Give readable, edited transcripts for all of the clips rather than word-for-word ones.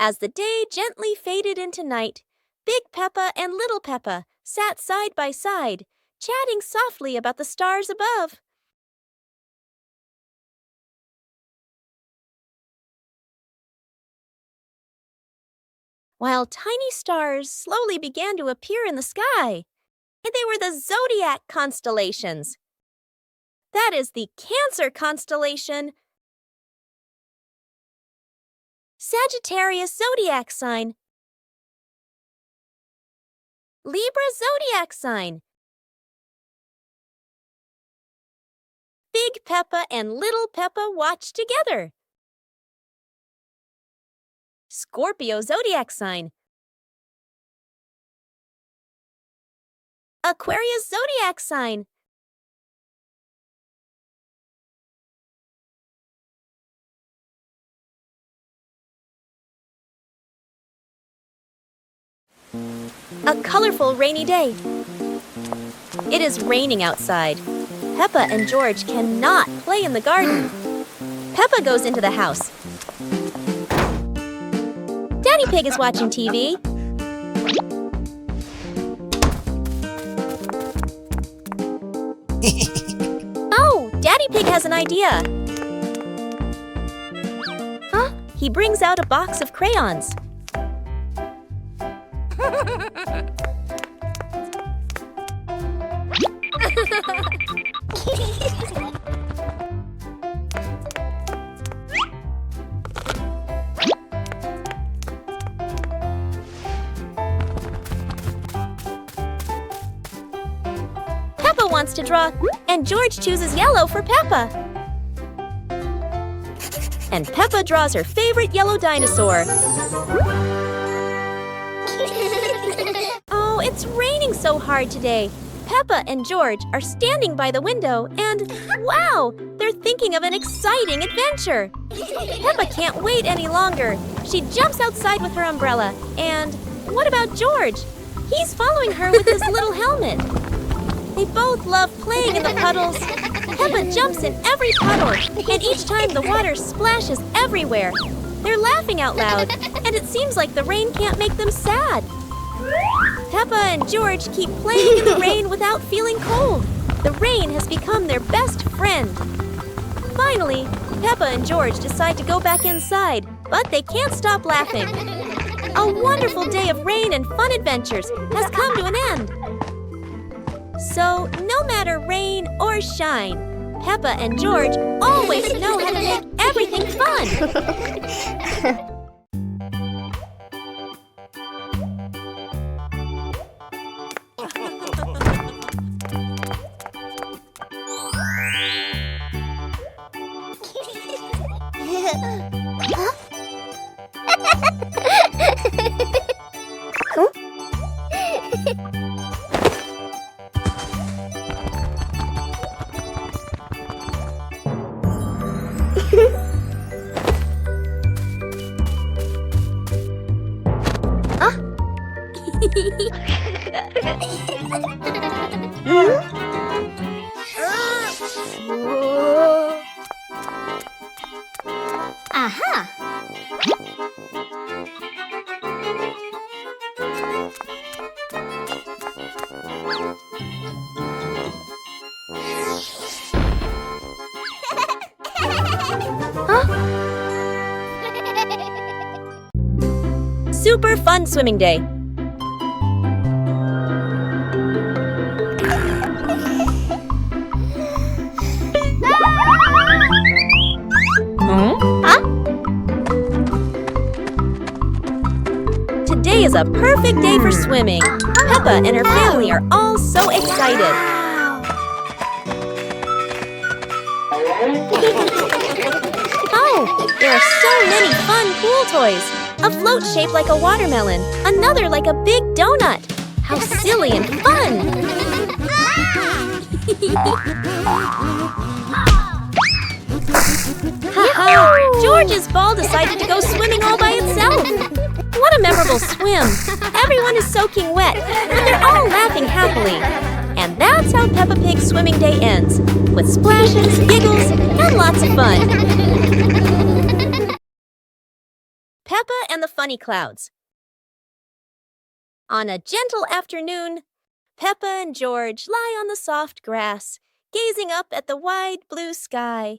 As the day gently faded into night, Big Peppa and Little Peppa sat side by side, chatting softly about the stars above. While tiny stars slowly began to appear in the sky, and they were the zodiac constellations. That is the Cancer constellation, Sagittarius zodiac sign, Libra zodiac sign. Big Peppa and Little Peppa watched together. Scorpio zodiac sign, Aquarius zodiac sign, a colorful rainy day. It is raining outside. Peppa and George cannot play in the garden. Peppa goes into the house. Daddy Pig is watching TV. Oh, Daddy Pig has an idea. Huh? He brings out a box of crayons. Peppa wants to draw, and George chooses yellow for Peppa. And Peppa draws her favorite yellow dinosaur. Oh, it's raining so hard today. Peppa and George are standing by the window and, wow, they're thinking of an exciting adventure. Peppa can't wait any longer. She jumps outside with her umbrella. And what about George? He's following her with his little helmet. They both love playing in the puddles. Peppa jumps in every puddle, and each time the water splashes everywhere. They're laughing out loud, and it seems like the rain can't make them sad. Peppa and George keep playing in the rain without feeling cold. The rain has become their best friend. Finally, Peppa and George decide to go back inside, but they can't stop laughing. A wonderful day of rain and fun adventures has come to an end. So, no matter rain or shine, Peppa and George always know how to make everything fun. Aha! Super fun swimming day. Today is a perfect day for swimming. Peppa and her family are all so excited. Oh, there are so many fun pool toys. A float shaped like a watermelon, another like a big donut. How silly and fun! Ha-ha! George's ball decided to go swimming all by itself. What a memorable swim! Everyone is soaking wet, but they're all laughing happily. And that's how Peppa Pig's swimming day ends, with splashes, giggles, and lots of fun. Peppa and the Funny Clouds. On a gentle afternoon, Peppa and George lie on the soft grass, gazing up at the wide blue sky.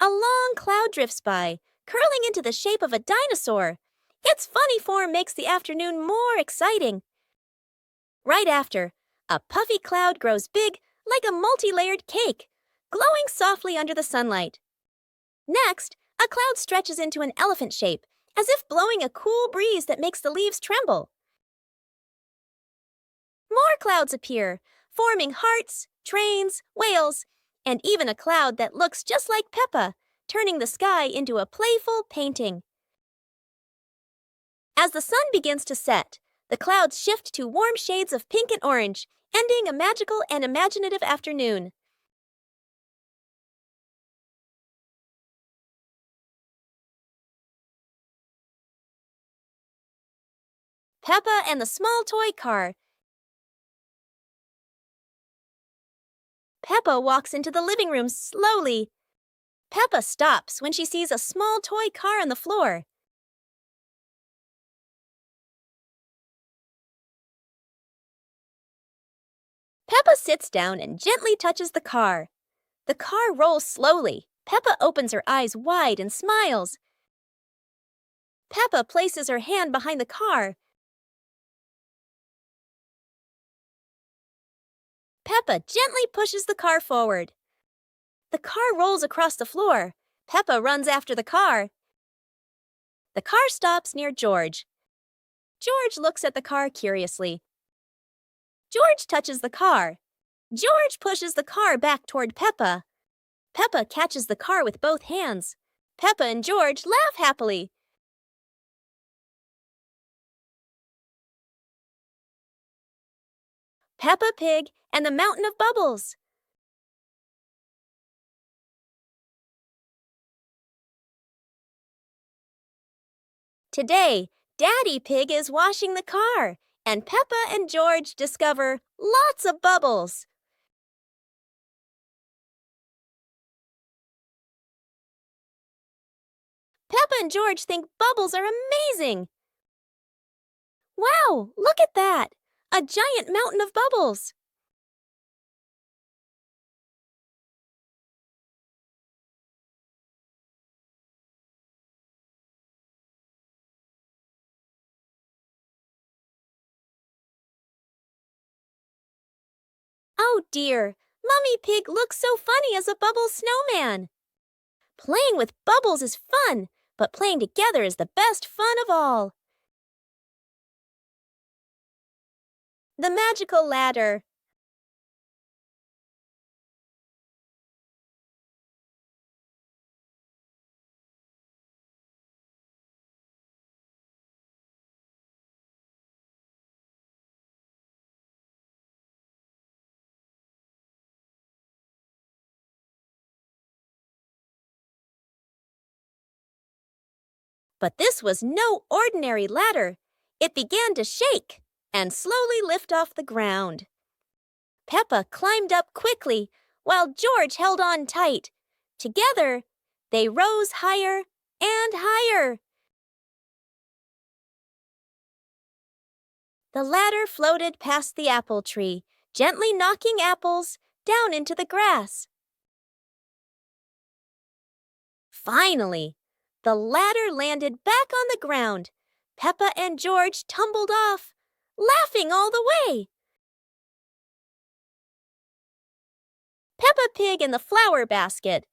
A long cloud drifts by, curling into the shape of a dinosaur. Its funny form makes the afternoon more exciting. Right after, a puffy cloud grows big like a multi-layered cake, glowing softly under the sunlight. Next, a cloud stretches into an elephant shape, as if blowing a cool breeze that makes the leaves tremble. More clouds appear, forming hearts, trains, whales, and even a cloud that looks just like Peppa, turning the sky into a playful painting. As the sun begins to set, the clouds shift to warm shades of pink and orange, ending a magical and imaginative afternoon. Peppa and the Small Toy Car. Peppa walks into the living room slowly. Peppa stops when she sees a small toy car on the floor. Peppa sits down and gently touches the car. The car rolls slowly. Peppa opens her eyes wide and smiles. Peppa places her hand behind the car. Peppa gently pushes the car forward. The car rolls across the floor. Peppa runs after the car. The car stops near George. George looks at the car curiously. George touches the car. George pushes the car back toward Peppa. Peppa catches the car with both hands. Peppa and George laugh happily. Peppa Pig and the Mountain of Bubbles. Today, Daddy Pig is washing the car, and Peppa and George discover lots of bubbles. Peppa and George think bubbles are amazing. Wow, look at that! A giant mountain of bubbles. Oh dear, Mummy Pig looks so funny as a bubble snowman. Playing with bubbles is fun, but playing together is the best fun of all. The magical ladder. But this was no ordinary ladder. It began to shake and slowly lift off the ground. Peppa climbed up quickly, while George held on tight. Together, they rose higher and higher. The ladder floated past the apple tree, gently knocking apples down into the grass. Finally, the ladder landed back on the ground. Peppa and George tumbled off, laughing all the way. Peppa Pig in the flower basket.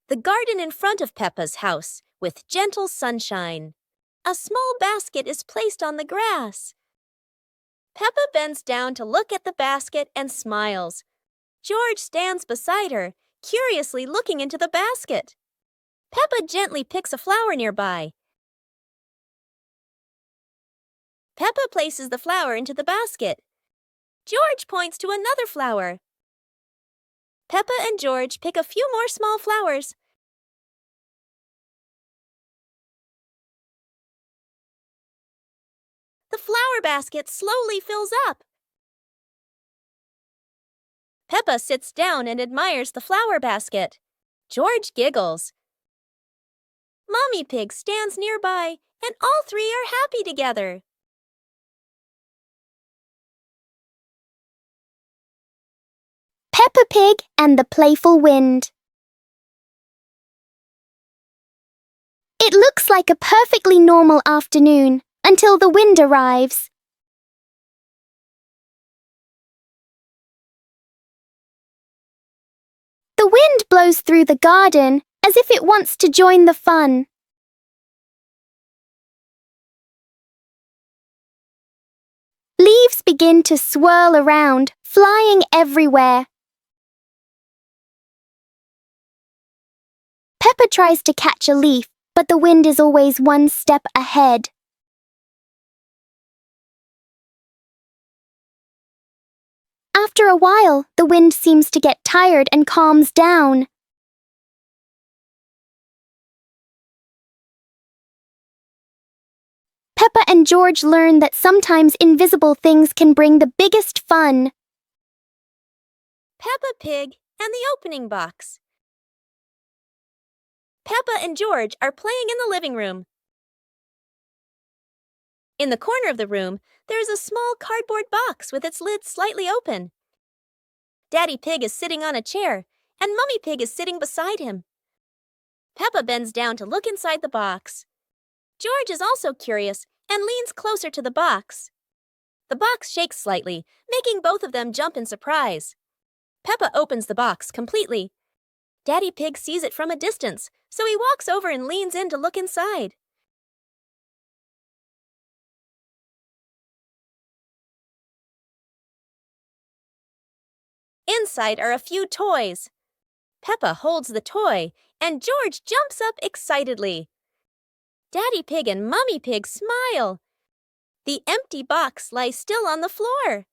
The garden in front of Peppa's house, with gentle sunshine. A small basket is placed on the grass. Peppa bends down to look at the basket and smiles. George stands beside her, curiously looking into the basket. Peppa gently picks a flower nearby. Peppa places the flower into the basket. George points to another flower. Peppa and George pick a few more small flowers. The flower basket slowly fills up. Peppa sits down and admires the flower basket. George giggles. Mummy Pig stands nearby, and all three are happy together. Peppa Pig and the Playful Wind. It looks like a perfectly normal afternoon until the wind arrives. The wind blows through the garden as if it wants to join the fun. Leaves begin to swirl around, flying everywhere. Peppa tries to catch a leaf, but the wind is always one step ahead. After a while, the wind seems to get tired and calms down. Peppa and George learn that sometimes invisible things can bring the biggest fun. Peppa Pig and the opening box. Peppa and George are playing in the living room. In the corner of the room, there is a small cardboard box with its lid slightly open. Daddy Pig is sitting on a chair, and Mummy Pig is sitting beside him. Peppa bends down to look inside the box. George is also curious and leans closer to the box. The box shakes slightly, making both of them jump in surprise. Peppa opens the box completely. Daddy Pig sees it from a distance, so he walks over and leans in to look inside. Inside are a few toys. Peppa holds the toy, and George jumps up excitedly. Daddy Pig and Mummy Pig smile. The empty box lies still on the floor.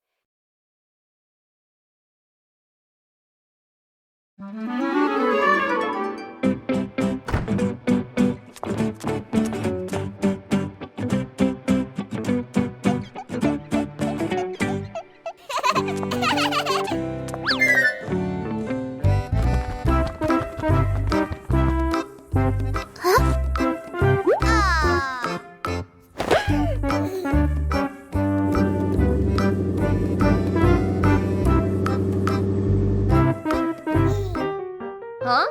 Huh?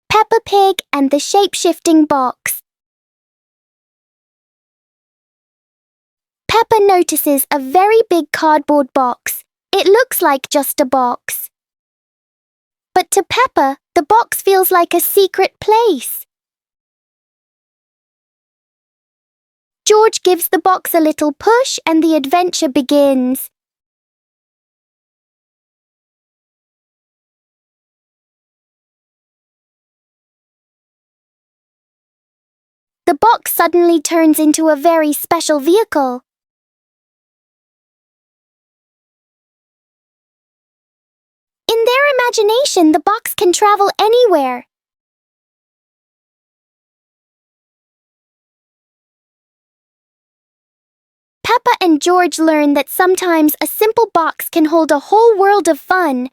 Peppa Pig and the shape-shifting box. Peppa notices a very big cardboard box. It looks like just a box. But to Peppa, the box feels like a secret place. George gives the box a little push and the adventure begins. The box suddenly turns into a very special vehicle. In their imagination, the box can travel anywhere. Peppa and George learn that sometimes a simple box can hold a whole world of fun.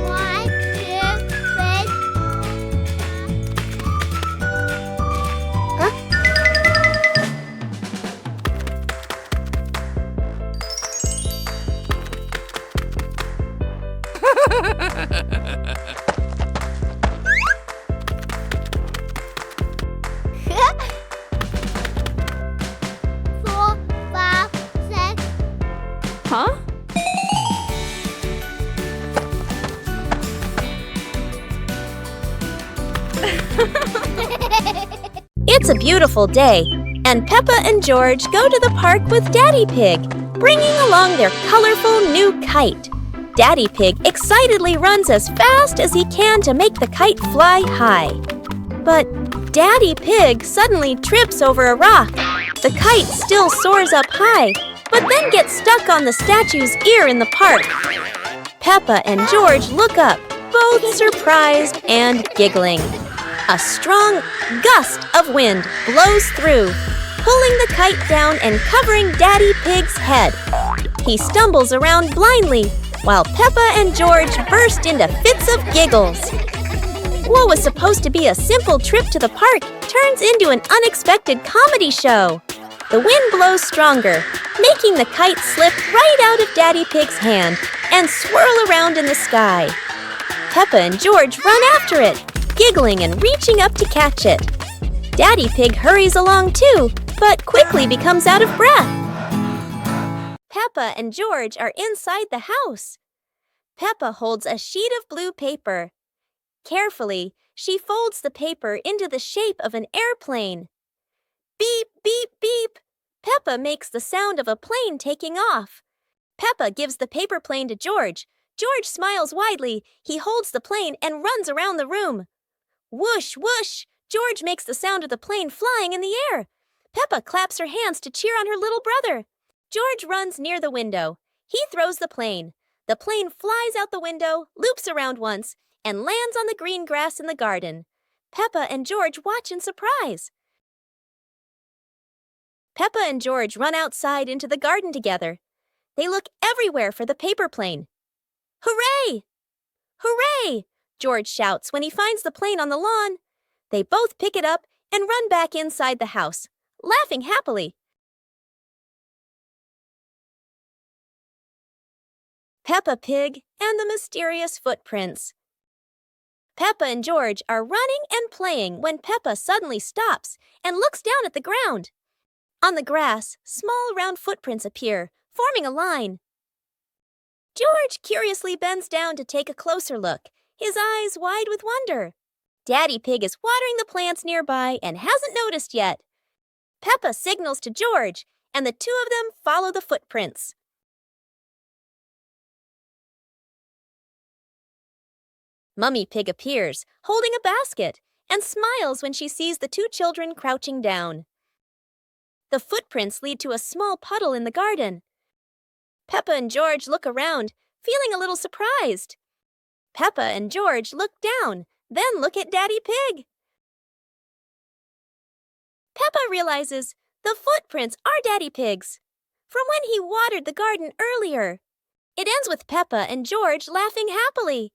One, two, three. Four, five, six. Huh? It's a beautiful day, and Peppa and George go to the park with Daddy Pig, bringing along their colorful new kite. Daddy Pig excitedly runs as fast as he can to make the kite fly high. But Daddy Pig suddenly trips over a rock. The kite still soars up high, but then gets stuck on the statue's ear in the park. Peppa and George look up, both surprised and giggling. A strong gust of wind blows through, pulling the kite down and covering Daddy Pig's head. He stumbles around blindly, while Peppa and George burst into fits of giggles. What was supposed to be a simple trip to the park turns into an unexpected comedy show. The wind blows stronger, making the kite slip right out of Daddy Pig's hand and swirl around in the sky. Peppa and George run after it, giggling and reaching up to catch it. Daddy Pig hurries along too, but quickly becomes out of breath. Peppa and George are inside the house. Peppa holds a sheet of blue paper. Carefully, she folds the paper into the shape of an airplane. Beep, beep, beep. Peppa makes the sound of a plane taking off. Peppa gives the paper plane to George. George smiles widely. He holds the plane and runs around the room. Whoosh, whoosh! George makes the sound of the plane flying in the air. Peppa claps her hands to cheer on her little brother. George runs near the window. He throws the plane. The plane flies out the window, loops around once, and lands on the green grass in the garden. Peppa and George watch in surprise. Peppa and George run outside into the garden together. They look everywhere for the paper plane. Hooray! Hooray! George shouts when he finds the plane on the lawn. They both pick it up and run back inside the house, laughing happily. Peppa Pig and the Mysterious Footprints. Peppa and George are running and playing when Peppa suddenly stops and looks down at the ground. On the grass, small round footprints appear, forming a line. George curiously bends down to take a closer look, his eyes wide with wonder. Daddy Pig is watering the plants nearby and hasn't noticed yet. Peppa signals to George, and the two of them follow the footprints. Mummy Pig appears, holding a basket, and smiles when she sees the two children crouching down. The footprints lead to a small puddle in the garden. Peppa and George look around, feeling a little surprised. Peppa and George look down, then look at Daddy Pig. Peppa realizes the footprints are Daddy Pig's, from when he watered the garden earlier. It ends with Peppa and George laughing happily.